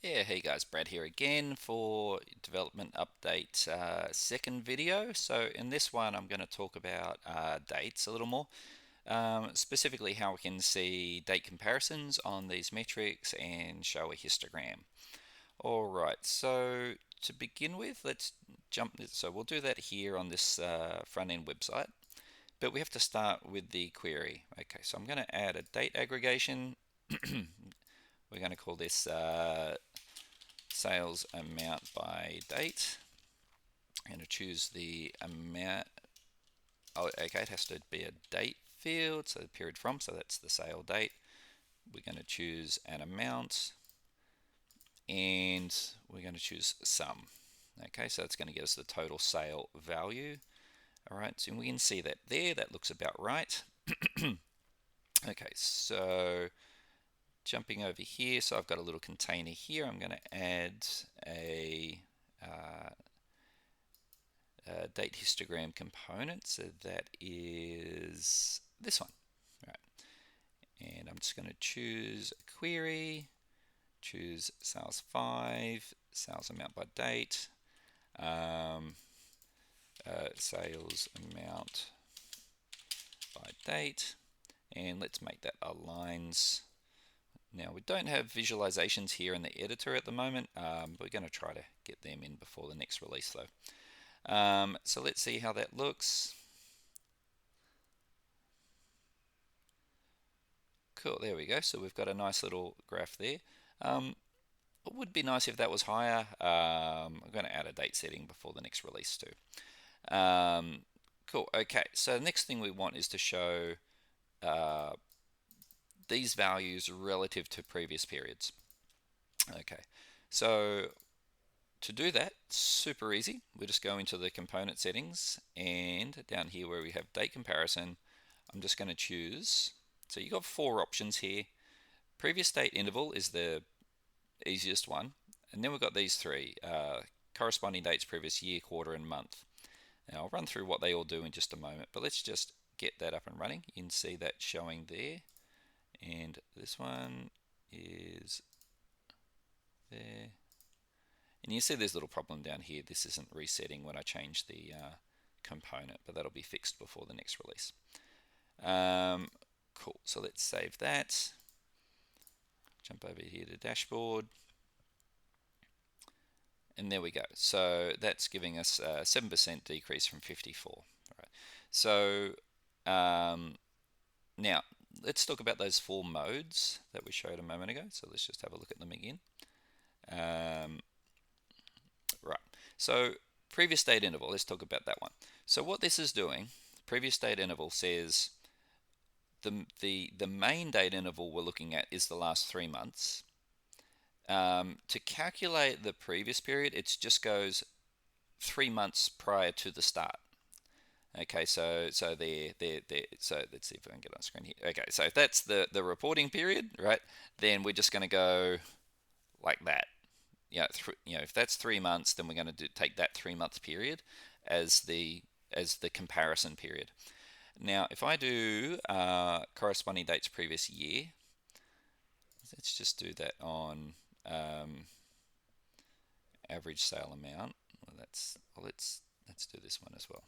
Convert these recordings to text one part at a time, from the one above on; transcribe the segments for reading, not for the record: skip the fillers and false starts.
Yeah, hey guys, Brad here again for development update second video. So in this one, I'm going to talk about dates a little more, specifically how we can see date comparisons on these metrics and show a histogram. All right, so to begin with, let's jump. So we'll do that here on this front end website, but we have to start with the query. Okay, so I'm going to add a date aggregation. We're going to call this sales amount by date. I'm going to choose the amount. Oh, okay, it has to be a date field, so the period from, so that's the sale date. We're going to choose an amount and we're going to choose sum. Okay, so it's going to get us the total sale value. All right, so we can see that there, that looks about right. Okay, so jumping over here, so I've got a little container here. I'm going to add a date histogram component. So that is this one. All right. And I'm just going to choose a query, choose sales 5, sales amount by date, sales amount by date, and let's make that our lines. Now we don't have visualizations here in the editor at the moment, but we're going to try to get them in before the next release though. So let's see how that looks. Cool, there we go. So we've got a nice little graph there. It would be nice if that was higher. I'm going to add a date setting before the next release too. Cool, okay. So the next thing we want is to show uh, these values relative to previous periods. Okay, so to do that, super easy. We just go into the component settings and down here where we have date comparison, I'm just going to choose. So you've got 4 options here. Previous date interval is the easiest one. And then we've got these 3, corresponding dates previous year, quarter, and month. Now I'll run through what they all do in just a moment, but let's just get that up and running. You can see that showing there. And this one is there. And you see there's a little problem down here. This isn't resetting when I change the component, but that'll be fixed before the next release. Cool, so let's save that. Jump over here to dashboard. And there we go. So that's giving us a 7% decrease from 54. All right. So now let's talk about those 4 modes that we showed a moment ago. So let's just have a look at them again. Right. So previous date interval, let's talk about that one. So what this is doing, previous date interval says the main date interval we're looking at is the last 3 months. To calculate the previous period, it just goes 3 months prior to the start. Okay, so so let's see if I can get on screen here. Okay, so if that's the reporting period, right, then we're just going to go like that. If that's 3 months, then we're going to take that 3 month period as the comparison period. Now, if I do corresponding dates previous year, let's just do that on average sale amount. Let's do this one as well.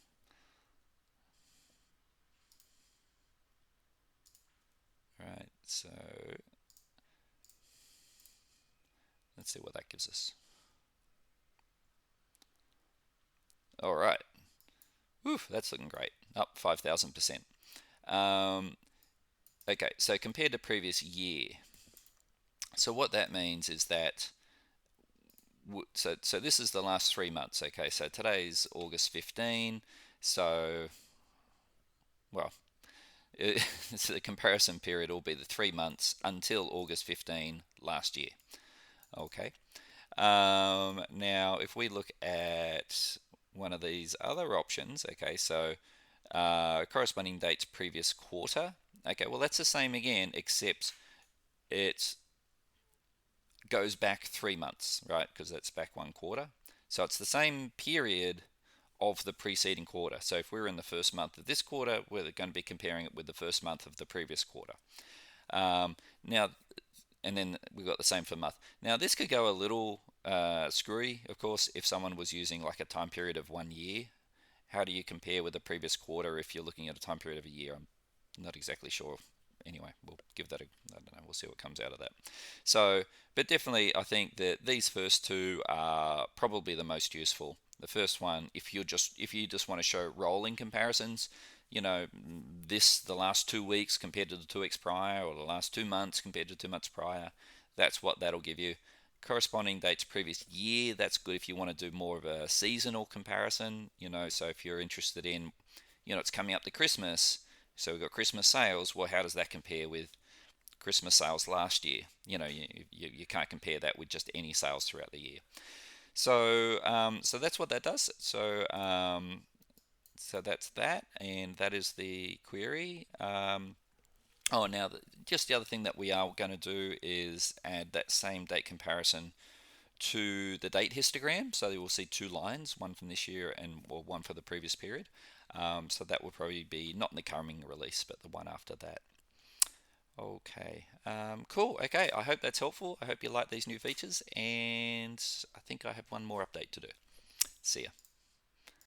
Right, so let's see what that gives us. All right, oof, that's looking great, up 5,000%. Okay, so compared to previous year, so what that means is that so this is the last 3 months. Okay, so today's August 15, so well, so the comparison period will be the 3 months until August 15 last year. Okay. Now, if we look at one of these other options, okay, so corresponding dates previous quarter. Okay, well, that's the same again, except it goes back 3 months, right? Because that's back 1 quarter. So it's the same period of the preceding quarter. So if we're in the first month of this quarter, we're going to be comparing it with the first month of the previous quarter. Now, and then we've got the same for month. Now this could go a little screwy, of course, if someone was using like a time period of 1 year. How do you compare with the previous quarter if you're looking at a time period of a year? I'm not exactly sure. Anyway, we'll give that I don't know, we'll see what comes out of that. So, but definitely I think that these first two are probably the most useful. The first one, if you just want to show rolling comparisons, you know, the last 2 weeks compared to the 2 weeks prior, or the last 2 months compared to 2 months prior, that's what that'll give you. Corresponding dates previous year, that's good if you want to do more of a seasonal comparison, so if you're interested in, it's coming up to Christmas, so we've got Christmas sales. Well, how does that compare with Christmas sales last year? You can't compare that with just any sales throughout the year. So that's what that does. So that's that, and that is the query. Now just the other thing that we are going to do is add that same date comparison to the date histogram. So you will see two lines, one from this year and one for the previous period. So that will probably be not in the coming release, but the one after that. Okay, cool. Okay, I hope that's helpful. I hope you like these new features, and I think I have one more update to do. See ya.